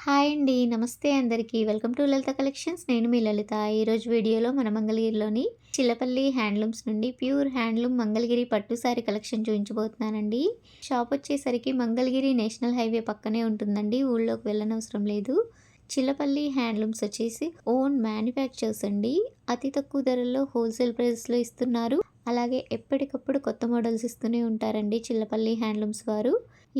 Hi అండి. నమస్తే అందరికీ. Welcome to Lalitha collections. నేను మీ లలిత. ఈరోజు వీడియోలో మన మంగళగిరిలోని చిల్లపల్లి హ్యాండ్లూమ్స్ నుండి ప్యూర్ హ్యాండ్లూమ్ మంగళగిరి పట్టు సారీ కలెక్షన్ చూపించబోతున్నానండి. షాప్ వచ్చేసరికి మంగళగిరి నేషనల్ హైవే పక్కనే ఉంటుందండి. ఊళ్ళోకి వెళ్ళనవసరం లేదు. చిల్లపల్లి హ్యాండ్లూమ్స్ వచ్చేసి ఓన్ మ్యానుఫ్యాక్చర్స్ అండి. అతి తక్కువ ధరల్లో హోల్సేల్ ప్రైస్లో ఇస్తున్నారు. అలాగే ఎప్పటికప్పుడు కొత్త మోడల్స్ ఇస్తూనే ఉంటారండి చిల్లపల్లి హ్యాండ్లూమ్స్ వారు.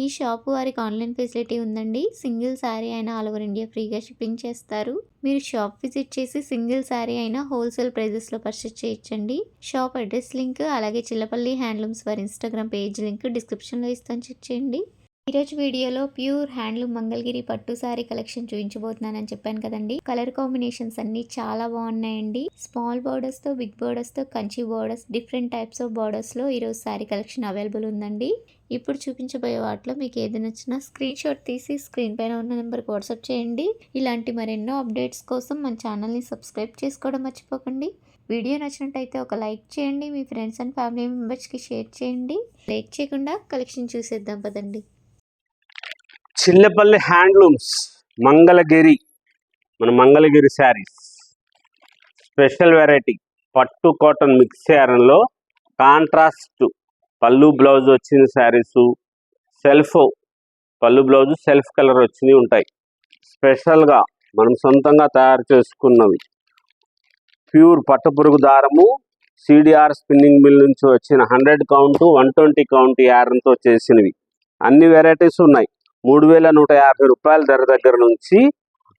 ఈ షాపు వారికి ఆన్లైన్ ఫెసిలిటీ ఉందండి. సింగిల్ శారీ అయినా ఆల్ ఓవర్ ఇండియా ఫ్రీగా షిప్పింగ్ చేస్తారు. మీరు షాప్ విజిట్ చేసి సింగిల్ శారీ అయినా హోల్సేల్ ప్రైజెస్లో పర్చేస్ చేయొచ్చండి. షాప్ అడ్రస్ లింక్ అలాగే చిల్లపల్లి హ్యాండ్లూమ్స్ వారి ఇన్స్టాగ్రామ్ పేజ్ లింక్ డిస్క్రిప్షన్లో ఇస్తాను, చెక్ చేయండి. ఈరోజు వీడియోలో ప్యూర్ హ్యాండ్లూమ్ మంగళగిరి పట్టు సారీ కలెక్షన్ చూపించబోతున్నానని చెప్పాను కదండి. కలర్ కాంబినేషన్స్ అన్ని చాలా బాగున్నాయండి. స్మాల్ బోర్డర్స్ తో బిగ్ బోర్డర్స్ తో Kanchi borders different types of borders లో ఈరోజు సారీ కలెక్షన్ అవైలబుల్ ఉందండి. ఇప్పుడు చూపించబోయే వాటిలో మీకు ఏది నచ్చినా స్క్రీన్ షాట్ తీసి స్క్రీన్ పైన ఉన్న నెంబర్కి వాట్సాప్ చేయండి. ఇలాంటి మరెన్నో అప్డేట్స్ కోసం మన ఛానల్ని సబ్స్క్రైబ్ చేసుకోవడం మర్చిపోకండి. వీడియో నచ్చినట్టయితే ఒక లైక్ చేయండి. మీ ఫ్రెండ్స్ అండ్ ఫ్యామిలీ మెంబర్స్కి షేర్ చేయండి. లేట్ చేయకుండా కలెక్షన్ చూసేద్దాం పదండి. చిల్లపల్లి హ్యాండ్లూమ్స్ మంగళగిరి, మన మంగళగిరి శారీస్ స్పెషల్ వెరైటీ పట్టు కాటన్ మిక్స్ చేయడంలో కాంట్రాస్ట్ పళ్ళు బ్లౌజ్ వచ్చిన శారీస్, సెల్ఫ్ పళ్ళు బ్లౌజ్ సెల్ఫ్ కలర్ వచ్చినవి ఉంటాయి. స్పెషల్గా మనం సొంతంగా తయారు చేసుకున్నవి ప్యూర్ పట్టు పురుగు దారము, సిడిఆర్ స్పిన్నింగ్ మిల్ నుంచి వచ్చిన 100 కౌంట్ 120 కౌంట్ యారంతో చేసినవి అన్ని వెరైటీస్ ఉన్నాయి. 3,150 రూపాయల ధర దగ్గర నుంచి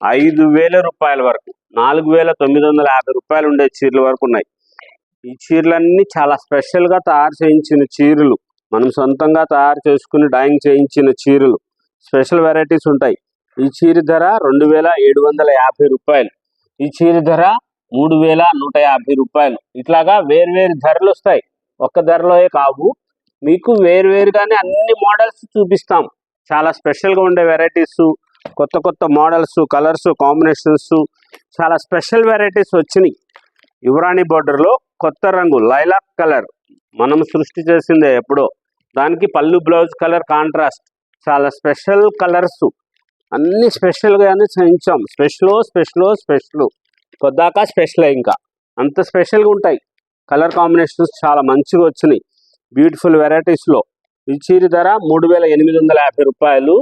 5,000 రూపాయల వరకు, 4,950 రూపాయలు ఉండే చీరల వరకు ఉన్నాయి. ఈ చీరలన్నీ చాలా స్పెషల్గా తయారు చేయించిన చీరలు, మనం సొంతంగా తయారు చేసుకుని డైయింగ్ చేయించిన చీరలు, స్పెషల్ వెరైటీస్ ఉంటాయి. ఈ చీర ధర 2,750 రూపాయలు, ఈ చీర ధర 3,150 రూపాయలు. ఇట్లాగా వేరువేరు ధరలు వస్తాయి. ఒక్క ధరలోయే కావు, మీకు వేరువేరుగానే అన్ని మోడల్స్ చూపిస్తాం. చాలా స్పెషల్గా ఉండే వెరైటీస్, కొత్త కొత్త మోడల్స్, కలర్స్ కాంబినేషన్స్, చాలా స్పెషల్ వెరైటీస్ వచ్చినాయి. యువరాణి బోర్డర్లో కొత్త రంగు లైలాక్ కలర్ మనం సృష్టి చేసిందే ఎప్పుడో. దానికి పళ్ళు బ్లౌజ్ కలర్ కాంట్రాస్ట్, చాలా స్పెషల్ కలర్స్ అన్ని స్పెషల్గానే చేయించాం. స్పెషల్ కొద్దాకా స్పెషలే, ఇంకా అంత స్పెషల్గా ఉంటాయి. కలర్ కాంబినేషన్స్ చాలా మంచిగా వచ్చినాయి బ్యూటిఫుల్ వెరైటీస్లో. ఈ చీర ధర 3,850 రూపాయలు.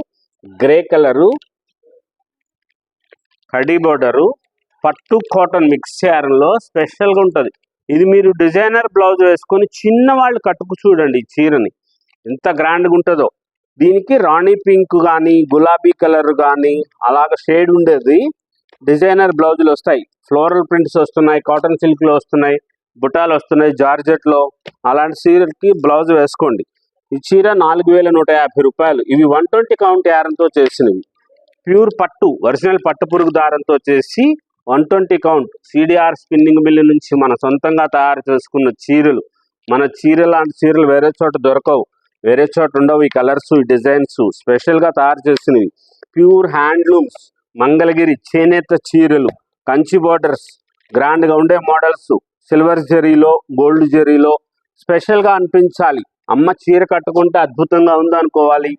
గ్రే కలరు, కడీ బోర్డరు, పట్టు కాటన్ మిక్స్ చేయడంలో స్పెషల్గా ఉంటుంది. ఇది మీరు డిజైనర్ బ్లౌజ్ వేసుకొని చిన్నవాళ్ళు కట్టుకు చూడండి ఈ చీరని ఎంత గ్రాండ్గా ఉంటుందో. దీనికి రాణి పింక్ కానీ గులాబీ కలర్ కానీ అలాగ షేడ్ ఉండేది డిజైనర్ బ్లౌజులు వస్తాయి. ఫ్లోరల్ ప్రింట్స్ వస్తున్నాయి, కాటన్ సిల్క్లో వస్తున్నాయి, బుటాలు వస్తున్నాయి, జార్జెట్లో. అలాంటి చీరకి బ్లౌజ్ వేసుకోండి. ఈ చీర 4,150 రూపాయలు. ఇవి 120 కౌంట్ యారంతో చేసినవి, ప్యూర్ పట్టు ఒరిజినల్ పట్టు పురుగు దారంతో చేసి 120 కౌంట్ సిడిఆర్ స్పిన్నింగ్ మిల్ నుంచి మన సొంతంగా తయారు చేసుకున్న చీరలు. మన చీర లాంటి చీరలు వేరే చోట దొరకవు, వేరే చోట ఉండవు. ఈ కలర్స్, ఈ డిజైన్స్ స్పెషల్గా తయారు చేసినవి ప్యూర్ హ్యాండ్లూమ్స్ మంగళగిరి చేనేత చీరలు, కంచి బోర్డర్స్, గ్రాండ్గా ఉండే మోడల్స్, సిల్వర్ జరీలో గోల్డ్ జరీలో స్పెషల్గా అనిపించాలి. అమ్మ చీర కట్టుకుంటే అద్భుతంగా ఉందనుకోవాలి,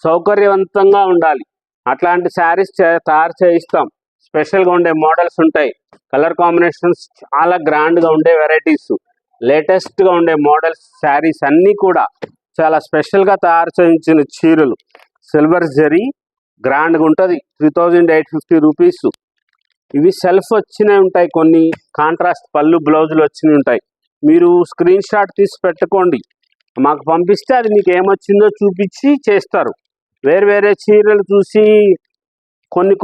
సౌకర్యవంతంగా ఉండాలి. అట్లాంటి శారీస్ తయారు చేయిస్తాం. స్పెషల్గా ఉండే మోడల్స్ ఉంటాయి, కలర్ కాంబినేషన్స్ చాలా గ్రాండ్గా ఉండే వెరైటీస్, లేటెస్ట్గా ఉండే మోడల్స్ శారీస్ అన్నీ కూడా చాలా స్పెషల్గా తయారు చేయించిన చీరలు. సిల్వర్ జరీ గ్రాండ్గా ఉంటుంది, 3,850 రూపీస్. ఇవి సెల్ఫ్ వచ్చినవి ఉంటాయి, కొన్ని కాంట్రాస్ట్ పళ్ళు బ్లౌజులు వచ్చినవి ఉంటాయి. మీరు స్క్రీన్ షాట్ తీసి పెట్టుకోండి, మాకు పంపిస్తే అది మీకు ఏమొచ్చిందో చూపించి చేస్తారు. వేరే చీరలు చూసి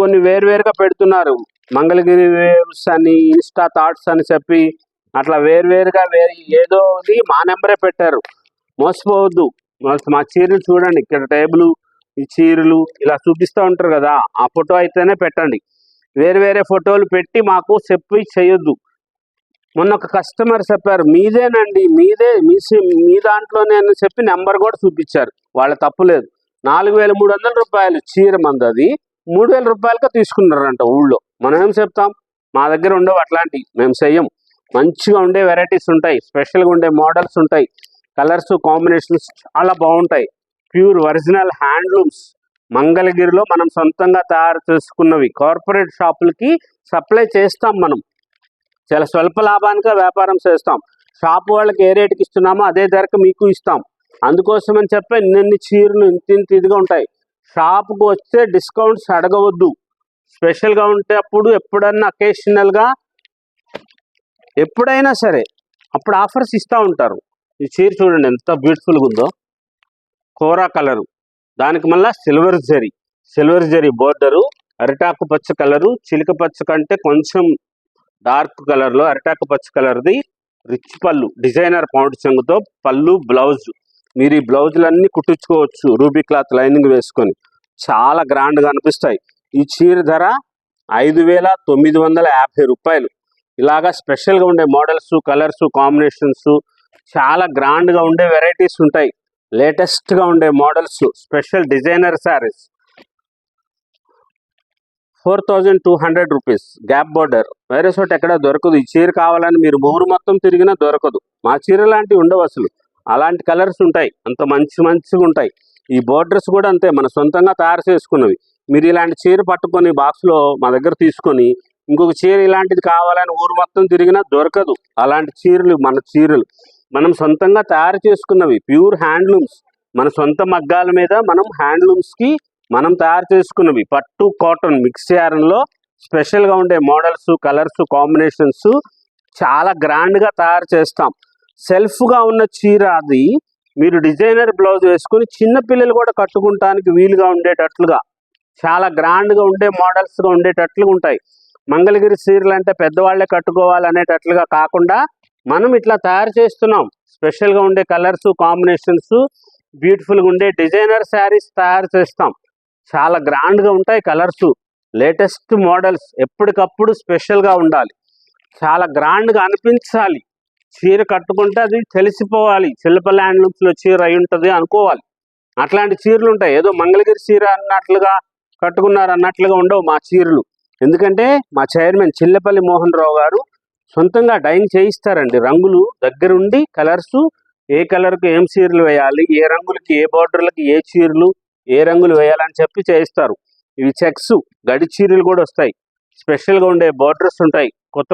కొన్ని వేరువేరుగా పెడుతున్నారు. మంగళగిరి వేవ్స్ అని, ఇన్స్టా థాట్స్ అని చెప్పి అట్లా వేరువేరుగా ఏదోది మా నెంబరే పెట్టారు. మోసపోవద్దు. మా చీరలు చూడండి, ఇక్కడ టేబుల్, ఈ చీరలు ఇలా చూపిస్తూ ఉంటారు కదా, ఆ ఫోటో అయితేనే పెట్టండి. వేరే ఫోటోలు పెట్టి మాకు చెప్పి చేయొద్దు. మొన్న ఒక కస్టమర్ చెప్పారు, మీదేనండి, మీ దాంట్లోనే అని చెప్పి నెంబర్ కూడా చూపించారు. వాళ్ళ తప్పులేదు. 4,300 రూపాయలు చీర మంది, అది 3,000 రూపాయలకే తీసుకున్నారంట ఊళ్ళో. మనం ఏం చెప్తాం, మా దగ్గర ఉండవు అట్లాంటివి, మేము చెయ్యం. మంచిగా ఉండే వెరైటీస్ ఉంటాయి, స్పెషల్గా ఉండే మోడల్స్ ఉంటాయి, కలర్స్ కాంబినేషన్స్ చాలా బాగుంటాయి. ప్యూర్ ఒరిజినల్ హ్యాండ్లూమ్స్ మంగళగిరిలో మనం సొంతంగా తయారు చేసుకున్నవి కార్పొరేట్ షాపులకి సప్లై చేస్తాం. మనం చాలా స్వల్ప లాభానికి వ్యాపారం చేస్తాం. షాప్ వాళ్ళకి ఏ రేటుకి ఇస్తున్నామో అదే ధరకు మీకు ఇస్తాం. అందుకోసమని చెప్పి ఇన్ని చీరలు ఇంత ఇదిగా ఉంటాయి. షాప్కు వస్తే డిస్కౌంట్స్ అడగవద్దు. స్పెషల్గా ఉంటే అప్పుడు ఎప్పుడన్నా అకేషనల్గా ఎప్పుడైనా సరే అప్పుడు ఆఫర్స్ ఇస్తూ ఉంటారు. ఈ చీర చూడండి ఎంత బ్యూటిఫుల్గా ఉందో, కోరా కలరు, దానికి మళ్ళీ సిల్వర్ జరీ బోర్డరు, అరిటాకు పచ్చ కలరు, చిలుక పచ్చ కంటే కొంచెం డార్క్ కలర్లో అరిటాకు పచ్చ కలర్ది రిచ్ పళ్ళు, డిజైనర్ పౌండ్ చెంగుతో పళ్ళు, బ్లౌజ్. మీరు ఈ బ్లౌజులన్నీ కుట్టించుకోవచ్చు రూబీ క్లాత్ లైనింగ్ వేసుకొని, చాలా గ్రాండ్గా అనిపిస్తాయి. ఈ చీర ధర 5,950 రూపాయలు. ఇలాగా స్పెషల్గా ఉండే మోడల్స్, కలర్స్, కాంబినేషన్స్, చాలా గ్రాండ్గా ఉండే వెరైటీస్ ఉంటాయి. లేటెస్ట్గా ఉండే models, special designer saris 4,200 rupees. Gap border వేరే చోట ఎక్కడ దొరకదు. ఈ చీర కావాలని మీరు ఊరు మొత్తం తిరిగినా దొరకదు. మా చీర లాంటివి ఉండవు అసలు. అలాంటి కలర్స్ ఉంటాయి, అంత మంచిగా ఉంటాయి. ఈ బోర్డర్స్ కూడా అంతే, మన సొంతంగా తయారు చేసుకున్నవి. మీరు ఇలాంటి చీర పట్టుకొని బాక్స్లో మా దగ్గర తీసుకొని ఇంకొక చీర ఇలాంటిది కావాలని ఊరు మొత్తం తిరిగినా దొరకదు. అలాంటి చీరలు మన చీరలు మనం సొంతంగా తయారు చేసుకున్నవి, ప్యూర్ హ్యాండ్లూమ్స్. మన సొంత మగ్గాల మీద మనం హ్యాండ్లూమ్స్కి మనం తయారు చేసుకున్నవి. పట్టు కాటన్ మిక్స్ చేయడంలో స్పెషల్గా ఉండే మోడల్స్, కలర్స్, కాంబినేషన్స్ చాలా గ్రాండ్గా తయారు చేస్తాం. సెల్ఫ్గా ఉన్న చీర అది మీరు డిజైనర్ బ్లౌజ్ వేసుకొని చిన్నపిల్లలు కూడా కట్టుకుంటానికి వీలుగా ఉండేటట్లుగా చాలా గ్రాండ్గా ఉండే మోడల్స్గా ఉండేటట్లుగా ఉంటాయి. మంగళగిరి చీరలు అంటే పెద్దవాళ్లే కట్టుకోవాలనేటట్లుగా కాకుండా మనం ఇట్లా తయారు చేస్తున్నాం. స్పెషల్గా ఉండే కలర్స్, కాంబినేషన్స్, బ్యూటిఫుల్గా ఉండే డిజైనర్ శారీస్ తయారు చేస్తాం. చాలా గ్రాండ్గా ఉంటాయి కలర్స్, లేటెస్ట్ మోడల్స్, ఎప్పటికప్పుడు స్పెషల్గా ఉండాలి, చాలా గ్రాండ్గా అనిపించాలి. చీర కట్టుకుంటే అది తెలిసిపోవాలి, చిల్లపల్లి హ్యాండ్లూమ్స్లో చీర అయి ఉంటుంది అనుకోవాలి. అట్లాంటి చీరలు ఉంటాయి. ఏదో మంగళగిరి చీర అన్నట్లుగా కట్టుకున్నారు అన్నట్లుగా ఉండవు మా చీరలు. ఎందుకంటే మా చైర్మన్ చిల్లపల్లి మోహన్ రావు గారు సొంతంగా డైయింగ్ చేయిస్తారండి. రంగులు దగ్గరుండి కలర్స్, ఏ కలర్కి ఏం చీరలు వేయాలి, ఏ రంగులకి ఏ బార్డర్లకి ఏ చీరలు ఏ రంగులు వేయాలని చెప్పి చేయిస్తారు. ఇవి చెక్స్, గడి చీరలు కూడా వస్తాయి. స్పెషల్గా ఉండే బార్డర్స్ ఉంటాయి.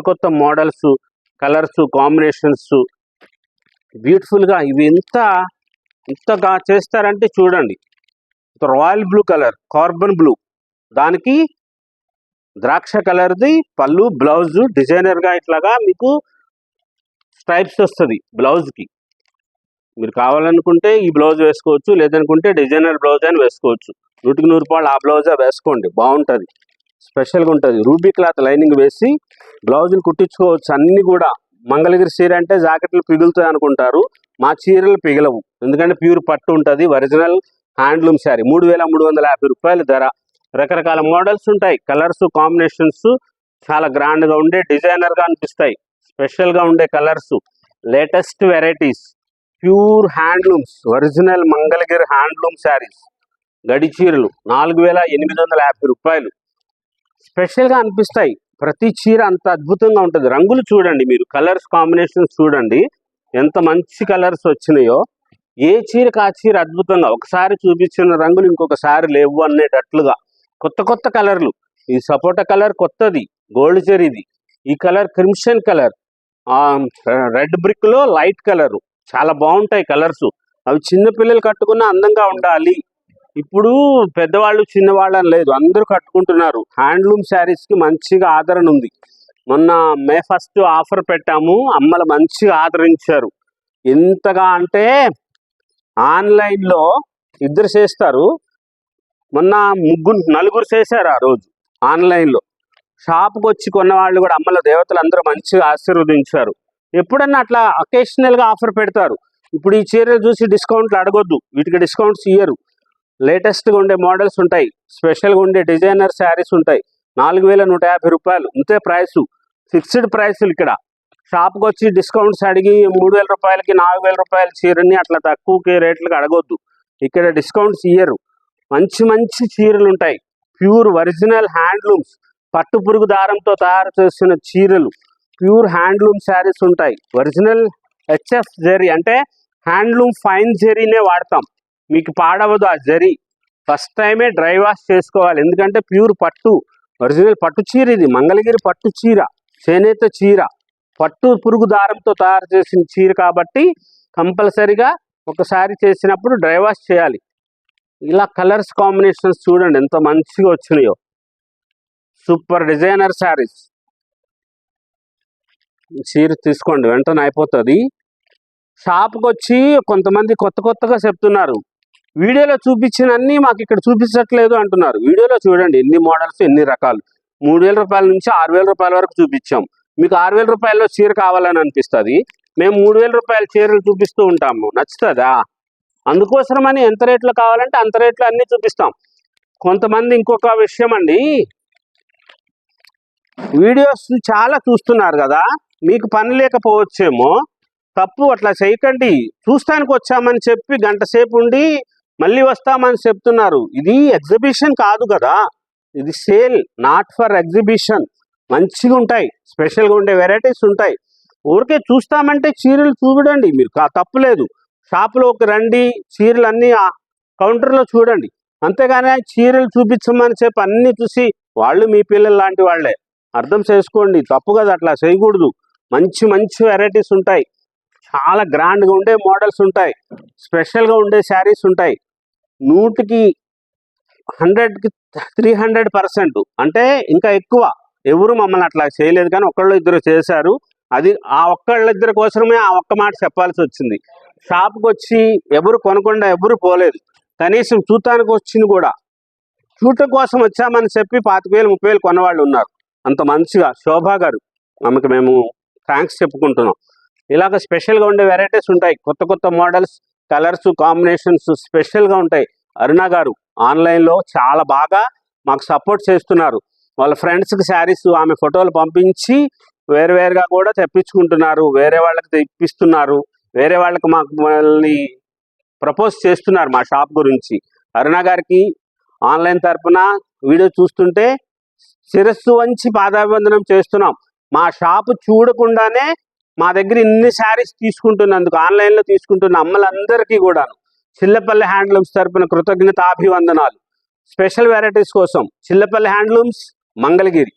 కొత్త మోడల్స్, కలర్స్, కాంబినేషన్స్ బ్యూటిఫుల్గా ఇవి ఇంతగా చేస్తారంటే చూడండి. Royal blue colour, carbon blue, దానికి ద్రాక్ష కలర్ది పళ్ళు, బ్లౌజ్ డిజైనర్గా ఇట్లాగా మీకు స్ట్రైప్స్ వస్తుంది బ్లౌజ్కి. మీరు కావాలనుకుంటే ఈ బ్లౌజ్ వేసుకోవచ్చు, లేదనుకుంటే డిజైనర్ బ్లౌజ్ అని వేసుకోవచ్చు. 100కి 100 ఆ బ్లౌజే వేసుకోండి, బాగుంటుంది, స్పెషల్గా ఉంటుంది. రూబీ క్లాత్ లైనింగ్ వేసి బ్లౌజులు కుట్టించుకోవచ్చు. అన్నీ కూడా మంగళగిరి చీర అంటే జాకెట్లు పిగులుతాయి అనుకుంటారు, మా చీరలు పిగలవు. ఎందుకంటే ప్యూర్ పట్టు ఉంటుంది, ఒరిజినల్ హ్యాండ్లూమ్ శారీ. 3,350 రూపాయలు ధర. రకరకాల మోడల్స్ ఉంటాయి, కలర్స్, కాంబినేషన్స్ చాలా గ్రాండ్గా ఉండే డిజైనర్గా అనిపిస్తాయి. స్పెషల్గా ఉండే colours, latest varieties, pure handlooms, original Mangalagiri handloom saris, గడి చీరలు 4,850 రూపాయలు. స్పెషల్గా అనిపిస్తాయి. ప్రతి చీర అంత అద్భుతంగా ఉంటుంది. రంగులు చూడండి, మీరు కలర్స్ కాంబినేషన్స్ చూడండి, ఎంత మంచి కలర్స్ వచ్చినాయో. ఏ చీరకు ఆ చీర అద్భుతంగా, ఒకసారి చూపించిన రంగులు ఇంకొకసారి లేవు అనేటట్లుగా కొత్త కలర్లు. ఈ సపోటా కలర్ కొత్తది, గోల్డ్ జరీది. ఈ కలర్ క్రిమ్షన్ కలర్, రెడ్ బ్రిక్లో లైట్ కలరు, చాలా బాగుంటాయి కలర్స్. అవి చిన్నపిల్లలు కట్టుకున్న అందంగా ఉండాలి. ఇప్పుడు పెద్దవాళ్ళు చిన్నవాళ్ళు అని లేదు, అందరూ కట్టుకుంటున్నారు. హ్యాండ్లూమ్ శారీస్కి మంచిగా ఆదరణ ఉంది. మొన్న మే 1 ఆఫర్ పెట్టాము, అమ్మలు మంచిగా ఆదరించారు. ఎంతగా అంటే ఆన్లైన్లో 2 చేస్తారు, మొన్న 4 చేశారు ఆ రోజు ఆన్లైన్లో. షాప్కి వచ్చి కొన్న వాళ్ళు కూడా అమ్మల దేవతలు అందరూ మంచిగా ఆశీర్వదించారు. ఎప్పుడన్నా అట్లా అకేషనల్గా ఆఫర్ పెడతారు. ఇప్పుడు ఈ చీరలు చూసి డిస్కౌంట్లు అడగొద్దు, వీటికి డిస్కౌంట్స్ ఇయ్యరు. లేటెస్ట్గా ఉండే మోడల్స్ ఉంటాయి, స్పెషల్గా ఉండే డిజైనర్ శారీస్ ఉంటాయి. 4,150 రూపాయలు ఇంతే ప్రైసు, ఫిక్స్డ్ ప్రైసులు. ఇక్కడ షాప్కి వచ్చి డిస్కౌంట్స్ అడిగి 3,000 రూపాయలకి 4,000 రూపాయల చీరని అట్లా తక్కువకి రేట్లకు అడగొద్దు. ఇక్కడ డిస్కౌంట్స్ ఇయ్యరు. మంచి చీరలు ఉంటాయి, ప్యూర్ ఒరిజినల్ హ్యాండ్లూమ్స్, పట్టు పురుగు దారంతో తయారు చేసిన చీరలు, ప్యూర్ హ్యాండ్లూమ్ శారీస్ ఉంటాయి. ఒరిజినల్ హెచ్ఎఫ్ జరీ అంటే హ్యాండ్లూమ్ ఫైన్ జరీనే వాడతాం, మీకు పాడవదు ఆ జరీ. ఫస్ట్ టైమే డ్రై వాష్ చేసుకోవాలి. ఎందుకంటే ప్యూర్ పట్టు, ఒరిజినల్ పట్టు చీర ఇది. మంగళగిరి పట్టు చీర, చేనేత చీర, పట్టు పురుగు దారంతో తయారు చేసిన చీర కాబట్టి కంపల్సరిగా ఒకసారి చేసినప్పుడు డ్రై వాష్ చేయాలి. ఇలా కలర్స్ కాంబినేషన్స్ చూడండి ఎంత మంచిగా వచ్చినాయో. Super designer saris. చీర తీసుకోండి, వెంటనే అయిపోతుంది. షాప్కి వచ్చి కొంతమంది కొత్తగా చెప్తున్నారు, వీడియోలో చూపించిన అన్ని మాకు ఇక్కడ చూపించట్లేదు అంటున్నారు. వీడియోలో చూడండి ఎన్ని మోడల్స్, ఎన్ని రకాలు. 3,000 రూపాయల నుంచి 6,000 రూపాయల వరకు చూపించాం. మీకు 6,000 రూపాయల్లో చీర కావాలని అనిపిస్తుంది, మేము 3,000 రూపాయల చీరలు చూపిస్తూ ఉంటాము. నచ్చుతుందా? అందుకోసమని ఎంత రేట్లో కావాలంటే అంత రేట్లో అన్నీ చూపిస్తాం. కొంతమంది ఇంకొక విషయం అండి, వీడియోస్ చాలా చూస్తున్నారు కదా, మీకు పని లేకపోవచ్చేమో. తప్పు, అట్లా చేయకండి. చూస్తానికి వచ్చామని చెప్పి గంట సేపు ఉండి మళ్ళీ వస్తామని చెప్తున్నారు. ఇది ఎగ్జిబిషన్ కాదు కదా, ఇది సేల్, నాట్ ఫర్ ఎగ్జిబిషన్. మంచిగా ఉంటాయి, స్పెషల్గా ఉండే వెరైటీస్ ఉంటాయి. ఊరికే చూస్తామంటే చీరలు చూడండి మీరు, తప్పులేదు. షాపులోకి రండి, చీరలు అన్నీ కౌంటర్లో చూడండి. అంతేగాని చీరలు చూపించమని చెప్పి అన్నీ చూసి వాళ్ళు మీ పిల్లలు లాంటి వాళ్ళే, అర్థం చేసుకోండి. తప్పు కదా, అట్లా చేయకూడదు. మంచి మంచి వెరైటీస్ ఉంటాయి, చాలా గ్రాండ్గా ఉండే మోడల్స్ ఉంటాయి, స్పెషల్గా ఉండే శారీస్ ఉంటాయి. 100కి 100కి 300% అంటే ఇంకా ఎక్కువ ఎవరు మమ్మల్ని అట్లా చేయలేదు, కానీ ఒకళ్ళు ఇద్దరు చేశారు. అది ఆ ఒక్కళ్ళిద్దరి కోసమే ఆ ఒక్క మాట చెప్పాల్సి వచ్చింది. షాప్కి వచ్చి ఎవరు కొనకుండా ఎవరు పోలేదు, కనీసం చూడటానికి వచ్చింది కూడా. చూడటం కోసం వచ్చామని చెప్పి 25,000 30,000 కొన్నవాళ్ళు ఉన్నారు. అంత మంచిగా శోభా గారు, ఆమెకు మేము థ్యాంక్స్ చెప్పుకుంటున్నాం. ఇలాగ స్పెషల్గా ఉండే వెరైటీస్ ఉంటాయి, కొత్త మోడల్స్, కలర్స్ కాంబినేషన్స్ స్పెషల్గా ఉంటాయి. అరుణ గారు ఆన్లైన్లో చాలా బాగా మాకు సపోర్ట్ చేస్తున్నారు. వాళ్ళ ఫ్రెండ్స్కి శారీస్ ఆమె ఫోటోలు పంపించి వేరుగా కూడా తెప్పించుకుంటున్నారు, వేరే వాళ్ళకి తెప్పిస్తున్నారు, వేరే వాళ్ళకి మాకు మళ్ళీ ప్రపోజ్ చేస్తున్నారు మా షాప్ గురించి. అరుణ గారికి ఆన్లైన్ తరపున వీడియో చూస్తుంటే శిరస్సు వంచి పాదాభివందనం చేస్తున్నాం. మా షాపు చూడకుండానే మా దగ్గర ఇన్ని శారీస్ తీసుకుంటున్నందుకు, ఆన్లైన్లో తీసుకుంటున్న అమ్మలందరికీ కూడాను చిల్లపల్లి హ్యాండ్లూమ్స్ తరపున కృతజ్ఞతాభివందనాలు. స్పెషల్ వెరైటీస్ కోసం చిల్లపల్లి హ్యాండ్లూమ్స్, మంగళగిరి.